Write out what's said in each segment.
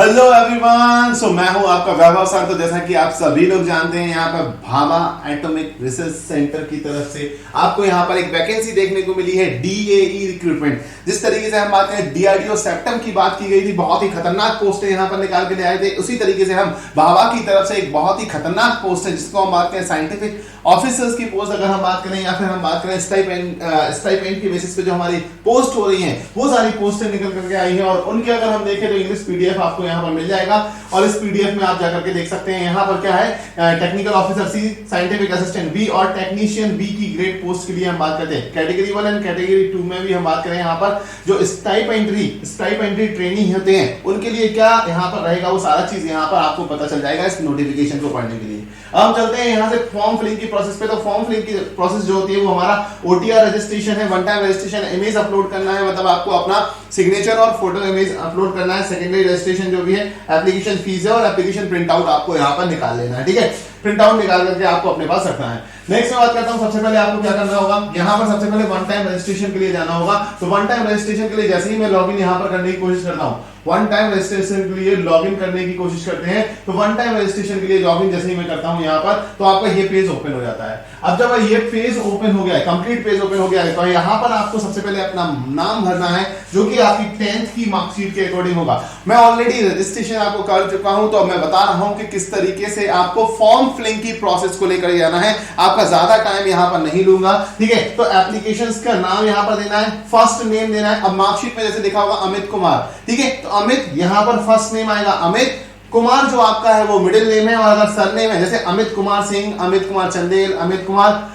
Hello everyone, मैं हूं आपका वैभव सर। तो जैसा कि आप सभी लोग जानते हैं, यहाँ पर भाभा एटॉमिक रिसर्च सेंटर की तरफ से आपको यहाँ पर एक वैकेंसी देखने को मिली है, डीएई रिक्रूटमेंट। जिस तरीके से हम बात करें डीआरडीओ सेप्टम की बात की गई थी, बहुत ही खतरनाक पोस्ट है यहाँ पर निकाल के ले आए थे। उसी तरीके से हम भाभा की तरफ से एक बहुत ही खतरनाक पोस्ट है जिसको हम बात करें साइंटिफिक ऑफिसर्स की पोस्ट अगर हम बात करें, या फिर हम बात करें स्टाइपेंड की बेसिस पे जो हमारी पोस्ट हो रही हैं, वो सारी पोस्टें निकल करके आई हैं। और उनके अगर हम देखें तो इंग्लिश पीडीएफ आपको यहाँ पर मिल जाएगा, और इस पीडीएफ में आप जाकर के देख सकते हैं। यहाँ पर क्या है, technical officer C, scientific assistant B और टेक्नीशियन बी की ग्रेड पोस्ट के लिए हम बात करते हैं। कैटेगरी 1 एंड कैटेगरी 2 में भी हम बात करें, यहाँ पर जो स्टाइपेंड्री ट्रेनिंग होते हैं उनके लिए क्या यहाँ पर रहेगा, वो सारा चीज यहाँ पर आपको पता चल जाएगा इस नोटिफिकेशन को पढ़ने के लिए। अब हम चलते हैं यहाँ से फॉर्म फिलिंग की प्रोसेस पे। तो फॉर्म फिलिंग की प्रोसेस जो होती है वो हमारा ओटीआर रजिस्ट्रेशन है, one time registration, image upload करना है, मतलब आपको अपना सिग्नेचर और फोटो इमेज अपलोड करना है। सेकेंडरी रजिस्ट्रेशन जो भी है, एप्लीकेशन फीस है, और एप्लीकेशन प्रिंट आउट आपको यहाँ पर निकाल लेना है। ठीक है, प्रिंट आउट निकाल करके आपको अपने पास रखना है। नेक्स्ट मैं बात करता हूं, सबसे पहले आपको क्या करना होगा, यहाँ पर सबसे पहले वन टाइम रजिस्ट्रेशन के लिए जाना होगा। तो वन टाइम रजिस्ट्रेशन के लिए जैसे ही मैं लॉगिन यहाँ पर करने की कोशिश करता हूँ, वन टाइम रजिस्ट्रेशन के लिए लॉगिन करने की कोशिश करते हैं, तो वन टाइम रजिस्ट्रेशन के लिए लॉगिन जैसे ही मैं करता हूं यहाँ पर, तो आपका ये पेज ओपन हो जाता है। अब जब ये पेज ओपन हो गया है, कंप्लीट पेज ओपन हो गया है, तो यहाँ पर आपको सबसे पहले अपना नाम भरना है, जो कि आपकी 10th की मार्कशीट के अकॉर्डिंग होगा। मैं ऑलरेडी रजिस्ट्रेशन आपको कर चुका हूं, तो मैं बता रहा हूं कि किस तरीके से आपको फॉर्म फिलिंग की प्रोसेस को लेकर जाना है। आपका ज्यादा टाइम यहाँ पर नहीं लूंगा। ठीक है, तो एप्लीकेशंस का नाम यहाँ पर देना है, फर्स्ट नेम देना है। अब मार्कशीट में जैसे लिखा होगा अमित कुमार, ठीक है, तो अमित यहाँ पर फर्स्ट नेम आएगा, अमित कुमार जो आपका है वो मिडिल नेम है, और अगर सरनेम है जैसे अमित कुमार सिंह, अमित कुमार चंदेल, अमित कुमार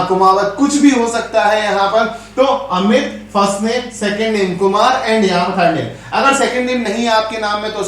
कुमावत, कुछ भी हो सकता है यहाँ पर। तो Amit first name, second name Kumar, and यहाँ पर थर्ड नेम। अगर सेकंड नेम नहीं है आपके नाम में तो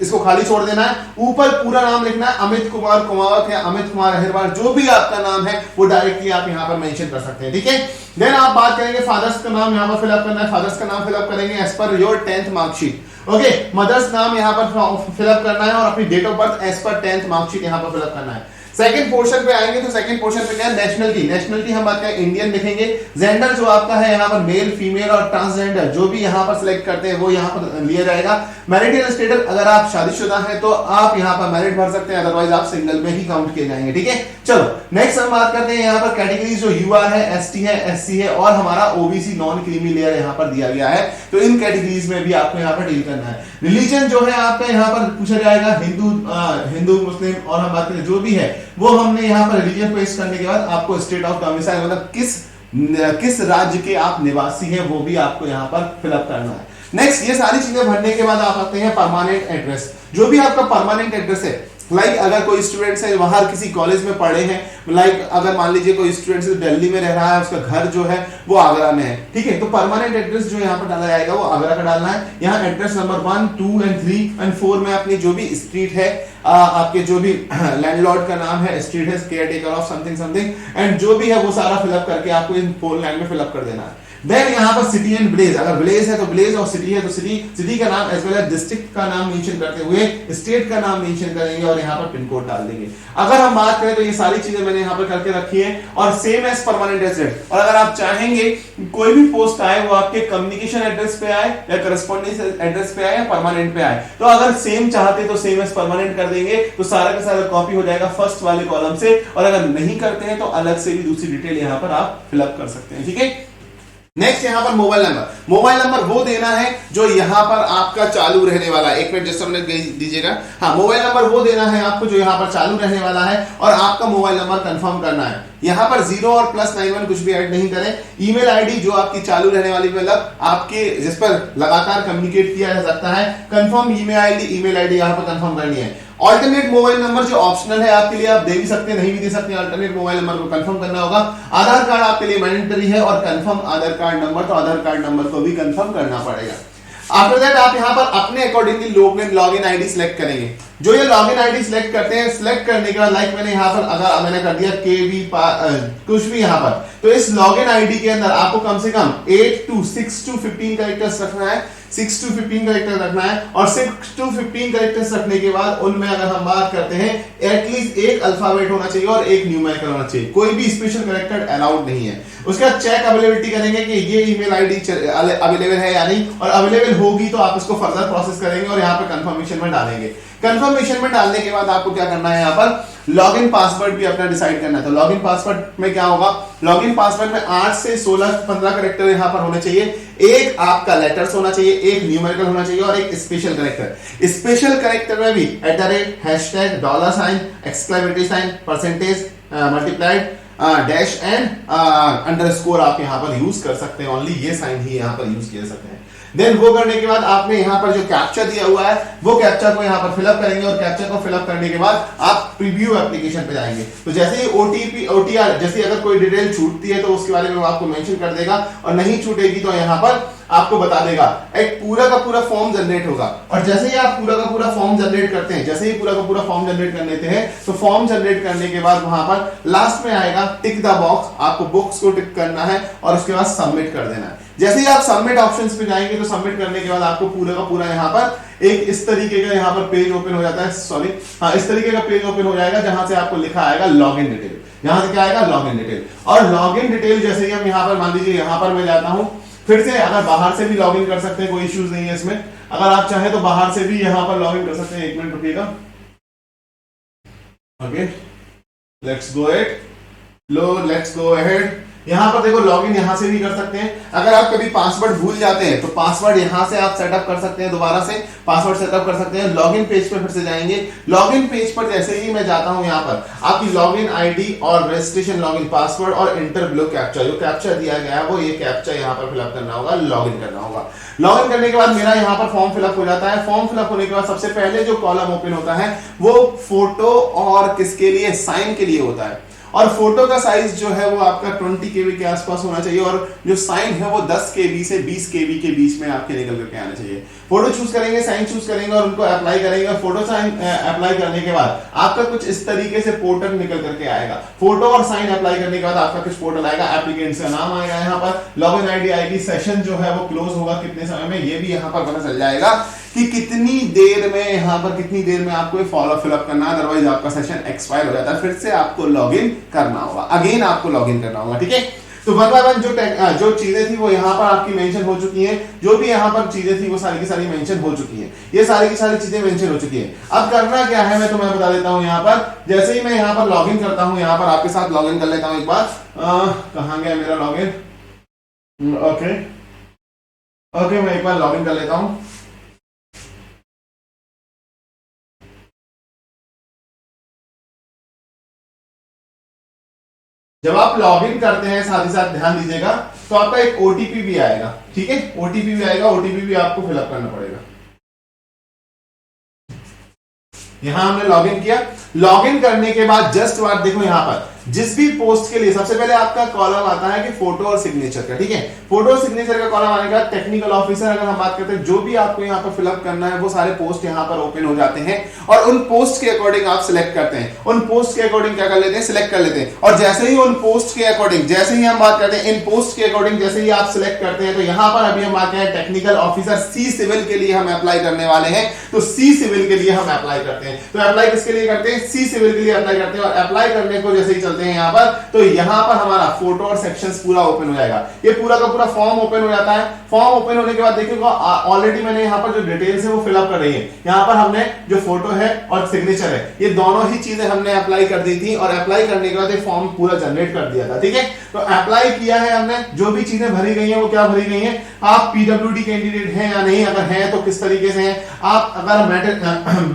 इसको खाली छोड़ देना है। ऊपर पूरा नाम लिखना है, अमित कुमार कुमावत या अमित कुमार अहिरवार, जो भी आपका नाम है वो डायरेक्टली आप यहाँ पर मेंशन कर सकते हैं। ठीक है, देन आप बात करेंगे फादर्स का नाम यहाँ पर फिलअप करना है। फादर्स का नाम फिलअप करेंगे as per your 10th marksheet. Okay, mother's नाम यहाँ पर फिलअप करना है, और अपनी date of birth as per 10th marksheet यहाँ पर फिलअप करना है। सेकंड पोर्शन पे आएंगे, तो सेकंड पोर्शन पे क्या है, नेशनलिटी हम बात करें इंडियन लिखेंगे। जेंडर जो आपका है यहाँ पर मेल, फीमेल और ट्रांसजेंडर जो भी यहाँ पर सिलेक्ट करते हैं वो यहाँ पर लिया जाएगा। मैरिटल स्टेटस, अगर आप शादीशुदा हैं तो आप यहाँ पर मैरिड भर सकते हैं, अदरवाइज आप सिंगल में ही काउंट किए जाएंगे। ठीक है, चलो नेक्स्ट हम बात करते हैं यहाँ पर कैटेगरीज, जो यूआर है, एसटी है, एससी है, और हमारा ओबीसी नॉन क्रीमी लेयर यहाँ पर दिया गया है। तो इन कैटेगरीज में भी आपको यहाँ पर डील करना है। रिलीजन जो है आपका यहाँ पर पूछा जाएगा, हिंदू मुस्लिम, और हम बात करें जो भी है वो हमने यहाँ पर रिलीजन पेश करने के बाद आपको स्टेट ऑफ डोमिसाइल, मतलब किस राज्य के आप निवासी हैं वो भी आपको यहाँ पर फिलअप करना है। नेक्स्ट, ये सारी चीजें भरने के बाद आप आते हैं परमानेंट एड्रेस। जो भी आपका परमानेंट एड्रेस है, लाइक अगर कोई स्टूडेंट है बाहर किसी कॉलेज में पढ़े हैं, लाइक अगर मान लीजिए कोई स्टूडेंट दिल्ली में रह रहा है, उसका घर जो है वो आगरा में है, ठीक है, तो परमानेंट एड्रेस जो यहाँ पर डाला जाएगा वो आगरा का डालना है। यहाँ एड्रेस नंबर 1, 2 एंड 3 एंड 4 में अपनी जो भी स्ट्रीट है, आपके जो भी लैंडलॉर्ड का नाम है, स्ट्रीट है, care taker of something and जो भी है वो सारा फिलअप करके आपको इन 4 लाइन में फिलअप कर देना है। देन यहाँ पर सिटी एंड विलेज, अगर विलेज है तो विलेज, और सिटी है तो सिटी का नाम एज वेल एज डिस्ट्रिक्ट का नाम मेंशन करते हुए स्टेट का नाम मेंशन करेंगे, और यहाँ पर पिन कोड डाल देंगे। अगर हम बात करें तो ये सारी चीजें मैंने यहाँ पर करके रखी है, और सेम एज परमानेंट रेजिडेंट। और अगर आप चाहेंगे कोई भी पोस्ट आए वो आपके कम्युनिकेशन एड्रेस पे आए, या करस्पॉन्डेंस एड्रेस पे आए, या परमानेंट पे आए, तो अगर सेम चाहते तो सेम एज परमानेंट कर देंगे, तो सारा का सारा कॉपी हो जाएगा फर्स्ट वाले कॉलम से। और अगर नहीं करते हैं तो अलग से भी दूसरी डिटेल यहाँ पर आप फिलअप कर सकते हैं। ठीक है, नेक्स्ट यहाँ पर मोबाइल नंबर वो देना है जो यहाँ पर आपका चालू रहने वाला है। 1 मिनट जस्ट हमने दीजिएगा। हाँ, मोबाइल नंबर वो देना है आपको जो यहाँ पर चालू रहने वाला है, और आपका मोबाइल नंबर कंफर्म करना है। यहाँ पर 0 और +91 कुछ भी ऐड नहीं करें। ईमेल आईडी जो आपकी चालू रहने वाली, मतलब आपके जिस पर लगातार कम्युनिकेट किया जा सकता है, कंफर्म ईमेल आईडी यहाँ पर कंफर्म करनी है। ऑल्टरनेट मोबाइल नंबर जो ऑप्शनल है आपके लिए, आप दे भी सकते हैं, नहीं भी दे सकते। ऑल्टरनेट मोबाइल नंबर को कंफर्म करना होगा। आधार कार्ड आपके लिए मैंडेटरी है, और कंफर्म आधार कार्ड नंबर, तो आधार कार्ड नंबर को भी कंफर्म करना पड़ेगा। आफ्टर दैट आप यहाँ पर अपने अकॉर्डिंगली लॉगिन आईडी सिलेक्ट करेंगे। जो ये लॉगिन आईडी सिलेक्ट करते हैं, सिलेक्ट करने के बाद लाइक मैंने यहाँ पर अगर मैंने कर दिया केवी कुछ भी यहाँ पर, तो इस लॉगिन आईडी के अंदर आपको कम से कम 6 to 15 कैरेक्टर्स रखना है, 6 to 15 कैरेक्टर रखना है। और 6 to 15 कैरेक्टर्स रखने के बाद उनमें अगर हम बात करते हैं एटलीस्ट एक अल्फाबेट होना चाहिए और एक न्यूमेरिकल होना चाहिए, कोई भी स्पेशल कैरेक्टर अलाउड नहीं है। उसका चेक अवेलेबिलिटी करेंगे कि ये ईमेल आईडी अवेलेबल है या नहीं, और अवेलेबल होगी तो आप इसको फर्दर प्रोसेस करेंगे और यहाँ पर कंफर्मेशन में डालेंगे। कंफर्मेशन में डालने के बाद आपको क्या करना है, यहाँ पर लॉगिन पासवर्ड भी अपना डिसाइड करना है। तो लॉगिन पासवर्ड में क्या होगा, लॉगिन पासवर्ड में 8 से 16 15 कैरेक्टर यहाँ पर होने चाहिए। एक आपका लेटर्स होना चाहिए, एक न्यूमेरिकल होना चाहिए और एक स्पेशल कैरेक्टर। स्पेशल कैरेक्टर में भी @ hashtag $, exclamatory sign, percentage, multiplied, dash and underscore आप यहाँ पर यूज कर सकते हैं। ओनली ये साइन ही यहाँ पर यूज किए जा सकते हैं। देन वो करने के बाद आपने यहाँ पर जो कैप्चा दिया हुआ है वो कैप्चा को यहाँ पर फिलअप करेंगे, और कैप्चा को फिलअप करने के बाद आप प्रीव्यू एप्लीकेशन पे जाएंगे। तो जैसे ही ओटीपी ओटीआर जैसे अगर कोई डिटेल छूटती है तो उसके बारे में वो आपको मेंशन कर देगा, और नहीं छूटेगी तो यहाँ पर आपको बता देगा। एक पूरा का पूरा फॉर्म जनरेट होगा, और जैसे ही आप पूरा का पूरा फॉर्म जनरेट करते हैं, जैसे ही पूरा का पूरा फॉर्म जनरेट कर लेते हैं, तो फॉर्म जनरेट करने के बाद वहां पर लास्ट में आएगा टिक द बॉक्स, आपको बॉक्स को टिक करना है और उसके बाद सबमिट कर देना है। जैसे ही आप सबमिट ऑप्शंस पे जाएंगे तो सबमिट करने के बाद आपको पूरा का पूरा यहाँ पर एक इस तरीके का यहाँ पर पेज ओपन हो जाता है, सॉरी हाँ इस तरीके का पेज ओपन हो जाएगा जहां से आपको लिखा आएगा लॉगिन डिटेल। यहां से क्या आएगा, लॉगिन डिटेल। और लॉगिन डिटेल जैसे ही हम यहाँ पर मान लीजिए यहाँ पर मैं जाता हूं, फिर से अगर बाहर से भी लॉगिन कर सकते हैं, कोई इश्यूज नहीं है इसमें। अगर आप चाहें तो बाहर से भी यहां पर लॉगिन कर सकते हैं। 1 मिनट रुकिएगा। Okay let's go ahead. यहां पर देखो लॉगिन यहां से भी कर सकते हैं। अगर आप कभी पासवर्ड भूल जाते हैं तो पासवर्ड यहां से आप सेटअप कर सकते हैं, दोबारा से पासवर्ड सेटअप कर सकते हैं। लॉगिन पेज पर फिर से जाएंगे। लॉगिन पेज पर जैसे ही मैं जाता हूं, यहां पर आपकी लॉगिन आईडी और रजिस्ट्रेशन लॉगिन पासवर्ड और इंटर बिलो कैप्चा, जो कैप्चा दिया गया है वो ये कैप्चा यहां पर फिलअप करना होगा, लॉगिन करना होगा। लॉगिन करने के बाद मेरा यहां पर फॉर्म फिलअप हो जाता है। फॉर्म फिलअप होने के बाद सबसे पहले जो कॉलम ओपन होता है वो फोटो और किसके लिए, साइन के लिए होता है। और फोटो का साइज जो है वो आपका 20 KB के आसपास होना चाहिए, और जो साइन है वो 10 KB से 20 KB के बीच में आपके निकल करके आना चाहिए। फोटो चूज करेंगे, साइन चूज करेंगे और उनको अप्लाई करेंगे। फोटो साइन अप्लाई करने के बाद आपका कुछ इस तरीके से पोर्टल निकल करके आएगा। फोटो और साइन अप्लाई करने के बाद आपका कुछ पोर्टल आएगा, एप्लीकेंट का नाम आएगा, यहाँ पर लॉगिन आईडी आएगी, सेशन जो है वो क्लोज होगा कितने समय में, ये भी यहाँ पर पता चल जाएगा कि कितनी देर में यहाँ पर कितनी देर में आपको फॉलो फिलअप करना है। अदरवाइज आपका सेशन एक्सपायर हो जाता है, फिर से आपको लॉगिन करना होगा, अगेन आपको लॉगिन करना होगा। ठीक है, तो वन बाय वन जो चीजें थी वो यहाँ पर आपकी मेंशन हो चुकी हैं। जो भी यहाँ पर चीजें थी वो सारी की सारी मेंशन हो चुकी हैं। ये सारी की सारी चीजें मेंशन हो चुकी हैं। अब करना क्या है मैं तुम्हें बता देता हूँ। यहाँ पर जैसे ही मैं यहाँ पर लॉगिन करता हूँ, यहाँ पर आपके साथ लॉगिन कर लेता हूँ एक बार। कहाँ गया मेरा लॉगिन? ओके मैं एक बार लॉगिन कर लेता हूँ। जब आप लॉगिन करते हैं साथ ही साथ ध्यान दीजिएगा तो आपका एक ओटीपी भी आएगा। ठीक है, ओटीपी भी आएगा, ओटीपी भी आपको फिलअप करना पड़ेगा। यहां हमने लॉगिन किया। लॉगिन करने के बाद जस्ट बात देखो, यहां पर जिस भी पोस्ट के लिए सबसे पहले आपका कॉलम आता है कि फोटो और सिग्नेचर का। ठीक है, फोटो और सिग्नेचर का कॉलम आने के बाद टेक्निकल ऑफिसर अगर हम बात करते हैं, जो भी आपको यहाँ पर फिलअप करना है वो सारे पोस्ट यहाँ पर ओपन हो जाते हैं, और उन पोस्ट के अकॉर्डिंग आप सिलेक्ट करते हैं। उन पोस्ट के अकॉर्डिंग क्या कर लेते हैं, सिलेक्ट कर लेते हैं। और जैसे ही उन पोस्ट के अकॉर्डिंग, जैसे ही हम बात करते हैं इन पोस्ट के अकॉर्डिंग, जैसे ही आप सिलेक्ट करते हैं, तो यहाँ पर अभी हम आते हैं टेक्निकल ऑफिसर सी सिविल के लिए हम अप्लाई करने वाले हैं। तो सी सिविल के लिए हम अप्लाई करते हैं। तो अप्लाई किसके लिए करते हैं, सी सिविल के लिए अप्लाई करते हैं। और अप्लाई करने को जैसे ही चलते हैं यहाँ पर, तो यहां पर हमारा फोटो और सेक्शंस पूरा ओपन हो जाएगा। ये पूरा का पूरा फॉर्म ओपन हो जाता है। फॉर्म ओपन होने के बाद देखिएगा ऑलरेडी मैंने यहां पर जो डिटेल्स है वो फिलअप कर रही है। यहां पर हमने जो फोटो है और सिग्नेचर है, ये दोनों ही चीजें हमने अप्लाई कर दी थी, और अप्लाई करने के बाद ये फॉर्म पूरा जनरेट कर दिया था। ठीक है, तो अप्लाई किया है हमने, जो भी चीजें भरी गई हैं वो क्या भरी गई हैं, आप पीडब्ल्यूडी कैंडिडेट हैं या नहीं, अगर हैं तो किस तरीके से हैं, आप अगर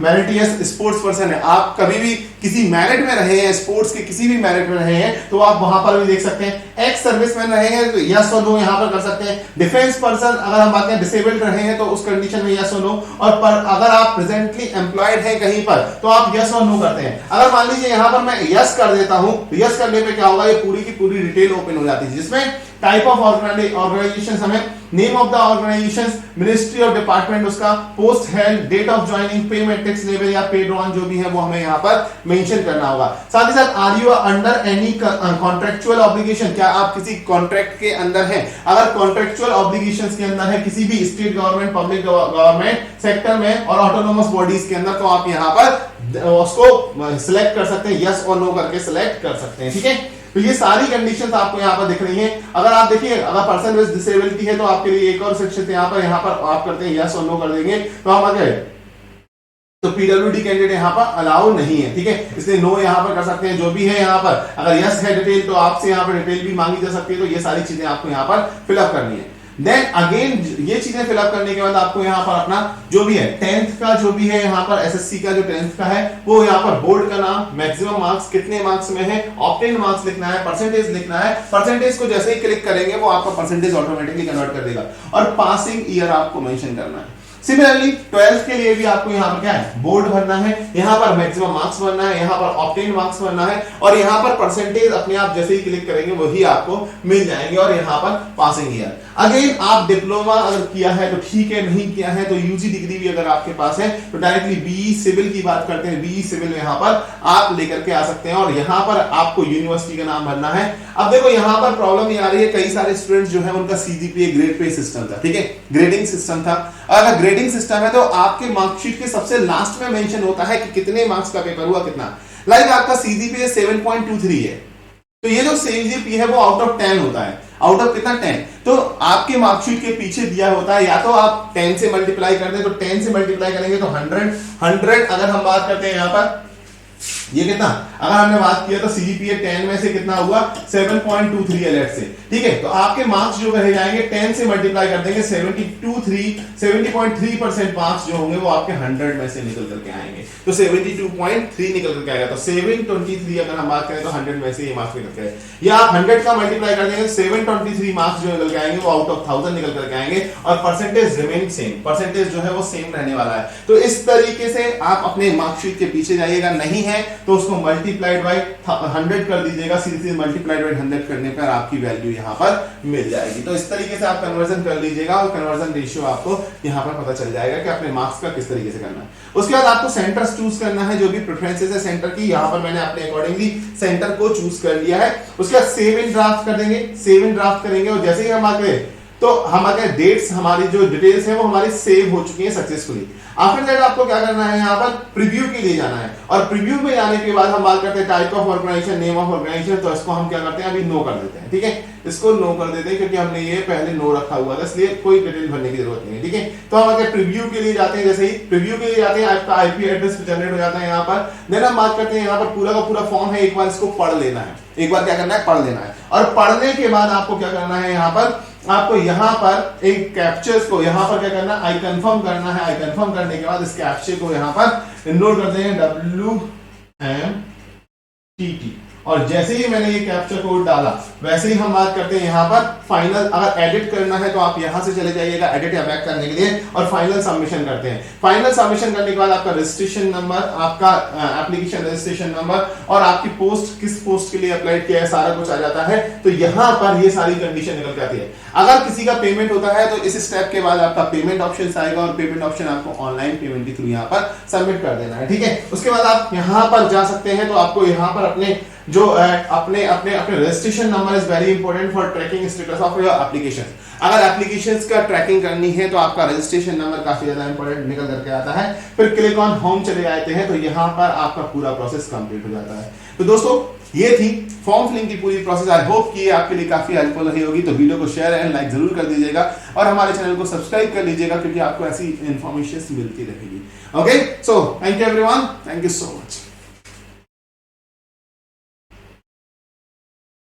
मेरिटियस स्पोर्ट्स पर्सन है, आप कभी भी किसी मेरिट में रहे हैं, स्पोर्ट्स के किसी भी मेरिट में रहे हैं, तो आप वहां पर भी देख सकते हैं। एक्स सर्विसमैन रहे हैं तो यस और नो यहां पर कर सकते हैं। डिफेंस पर्सन अगर हम बात करें डिसेबल्ड रहे हैं तो उस कंडीशन में यस और नो, और अगर आप प्रेजेंटली एम्प्लॉयड हैं कहीं पर तो आप यस और नो करते हैं। अगर मान लीजिए यहां पर मैं यस कर देता हूं, तो यस करने पे क्या होगा, ये पूरी की पूरी डिटेल ओपन हो जाती है, जिसमें टाइप ऑफ ऑर्गेनाइजेशन हमें name of the organisation, ministry और डिपार्टमेंट उसका, post held, date of joining, pay matrix level या पेड ऑन जो भी है वो हमें यहाँ पर मेंशन करना होगा। साथ ही साथ are you under any contractual obligation, क्या आप किसी कॉन्ट्रैक्ट के अंदर हैं? अगर कॉन्ट्रेक्चुअल ऑब्लिगेशंस के अंदर है किसी भी state government, public government sector में और ऑटोनोमस बॉडीज के अंदर, तो आप यहाँ पर उसको सिलेक्ट कर सकते हैं, यस और नो करके सिलेक्ट कर सकते हैं। ठीक है, तो ये सारी कंडीशंस आपको यहाँ पर दिख रही हैं। अगर आप देखिए अगर पर्सन विद डिसेबिलिटी है तो आपके लिए एक और सेक्शन यहाँ पर आप करते हैं यस और नो कर देंगे तो हम आगे, तो पीडब्ल्यूडी कैंडिडेट यहाँ पर अलाउ नहीं है। ठीक है, इसलिए नो यहाँ पर कर सकते हैं। जो भी है यहाँ पर अगर यस है डिटेल तो आपसे यहाँ पर डिटेल भी मांगी जा सकती है, तो ये सारी चीजें आपको यहाँ पर फिलअप करनी है। देन अगेन ये चीजें फिलअप करने के बाद आपको यहाँ पर अपना जो भी है 10th का जो भी है यहाँ पर एसएससी का जो 10th का है वो यहाँ पर बोर्ड का नाम, मैक्सिमम मार्क्स कितने मार्क्स में है, ऑब्टेन मार्क्स लिखना है, परसेंटेज लिखना है। परसेंटेज को जैसे ही क्लिक करेंगे वो आपका परसेंटेज ऑटोमेटिकली कन्वर्ट कर देगा और पासिंग ईयर आपको मेंशन करना है। सिमिलरली 12th के लिए भी आपको यहाँ पर क्या है, बोर्ड भरना है, यहाँ पर मैक्सिमम मार्क्स भरना है, यहाँ पर ऑब्टेन मार्क्स भरना है और यहाँ पर परसेंटेज अपने आप जैसे ही क्लिक करेंगे वही आपको मिल जाएंगे और यहाँ पर पासिंग ईयर। अगेन आप डिप्लोमा अगर किया है तो ठीक है, नहीं किया है तो यूजी डिग्री भी अगर आपके पास है तो डायरेक्टली बीई सिविल की बात करते हैं, बीई सिविल यहाँ पर आप लेकर के आ सकते हैं और यहाँ पर आपको यूनिवर्सिटी का नाम भरना है। अब देखो यहाँ पर प्रॉब्लम ये आ रही है, कई सारे स्टूडेंट्स जो है उनका सीजीपीए ग्रेड पे सिस्टम था। ठीक है, ग्रेडिंग सिस्टम था। अगर ग्रेडिंग सिस्टम है तो आपके मार्कशीट के सबसे लास्ट में मेंशन होता है कि कितने मार्क्स का पेपर हुआ, कितना। लाइक आपका सीजीपीए 7.23 है तो ये जो सीजीपीए है वो आउट ऑफ 10 होता है। आउट ऑफ कितना, 10। तो आपके मार्कशीट के पीछे दिया होता है, या तो आप 10 से मल्टीप्लाई करते हैं तो 10 से मल्टीप्लाई करेंगे तो 100 अगर हम बात करते हैं यहाँ पर ये कितना, अगर हमने बात किया तो सीजीपीए 10 में से कितना हुआ 7.23 एलेट से। ठीक है, तो आपके मार्क्स जो रह जाएंगे 10 से मल्टीप्लाई कर देंगे 70.3% मार्क्स जो होंगे वो आपके 100 में से निकल करके आएंगे, तो 72.3 निकल करके आएगा। तो 723 अगर हम बात करें तो 100 में से ये मार्क्स निकल के आएंगे, या आप 100 का मल्टीप्लाई कर देंगे 723 मार्क्स जो निकल के आएंगे वो आउट ऑफ 1000 निकल करके आएंगे और परसेंटेज रिमेन सेम, परसेंटेज जो है वो सेम रहने वाला है। तो इस तरीके से आप अपने मार्कशीट के पीछे जाइएगा, नहीं है तो उसको मल्टीप्लाइड बाय 100 कर दीजिएगा, सीधे मल्टीप्लाइड बाय 100 करने पर आपकी वैल्यू यहाँ पर मिल जाएगी। तो इस तरीके से आप कन्वर्जन कर लीजिएगा और कन्वर्जन रेशियो आपको यहाँ पर पता चल जाएगा कि अपने मार्क्स का किस तरीके से करना है। उसके बाद आपको सेंटर चूज करना है, जो भी प्रेफरेंसेस है सेंटर की, यहाँ पर मैंने अपने अकॉर्डिंगली सेंटर को चूज कर लिया है। उसके बाद सेव इन ड्राफ्ट कर देंगे, सेव इन ड्राफ्ट करेंगे और जैसे ही हम आगे तो हमारे डेट्स, हमारी जो डिटेल्स है वो हमारी सेव हो चुकी है सक्सेसफुली। आफ्टर दैट आपको क्या करना है, यहाँ पर प्रीव्यू के लिए जाना है और प्रीव्यू में जाने के बाद हम बात करते हैं type of organisation, name of organisation, तो इसको हम क्या करते हैं अभी नो कर देते हैं। ठीक है, इसको नो कर देते हैं क्योंकि हमने ये पहले नो रखा हुआ था, इसलिए कोई डिटेल भरने की जरूरत नहीं है। ठीक है, तो हम अगर प्रीव्यू के लिए जाते हैं, जैसे ही प्रीव्यू के लिए जाते हैं आपका आईपी एड्रेस जनरेट हो जाता है यहाँ पर। देन हम बात करते हैं यहाँ पर पूरा का पूरा फॉर्म है, एक बार इसको पढ़ लेना है, एक बार क्या करना है पढ़ लेना है और पढ़ने के बाद आपको क्या करना है, यहाँ पर आपको यहाँ पर एक कैप्चर्स को यहाँ पर क्या करना है, आई कंफर्म करना है। आई कंफर्म करने के बाद इस कैप्चर को यहाँ पर नोट करते हैं WMTT और जैसे ही मैंने ये कैप्चर कोड डाला वैसे ही हम बात करते हैं यहाँ पर फाइनल। अगर एडिट करना है तो आप यहाँ से चले जाइएगा एडिट या बैक करने के लिए और फाइनल सबमिशन करते हैं। फाइनल सबमिशन करने के बाद आपका रजिस्ट्रेशन नंबर, आपका एप्लीकेशन रजिस्ट्रेशन नंबर और आपकी पोस्ट किस पोस्ट के लिए अप्लाई किया है सारा कुछ आ जाता है। तो यहाँ पर ये सारी कंडीशन निकल के आती है। अगर किसी का पेमेंट होता है तो इस स्टेप के बाद आपका पेमेंट ऑप्शन आएगा और पेमेंट ऑप्शन आपको ऑनलाइन पेमेंट के थ्रू यहाँ पर सबमिट कर देना है। ठीक है, उसके बाद आप यहाँ पर जा सकते हैं। तो आपको यहाँ पर अपने जो अपने registration number is very important for tracking status of your application. अगर एप्लीकेशंस का ट्रैकिंग करनी है तो आपका रजिस्ट्रेशन नंबर काफी ज्यादा इंपॉर्टेंट निकल करके आता है। फिर क्लिक ऑन होम चले जाते हैं तो यहाँ पर आपका पूरा प्रोसेस कंप्लीट हो जाता है। तो दोस्तों ये थी फॉर्म फिलिंग की पूरी प्रोसेस। आई होप कि ये आपके लिए काफी हेल्पफुल रही होगी। तो वीडियो को शेयर एंड लाइक जरूर कर दीजिएगा और हमारे चैनल को सब्सक्राइब कर लीजिएगा क्योंकि आपको ऐसी इंफॉर्मेशन मिलती रहेगी। Okay, so thank you everyone, thank you so much.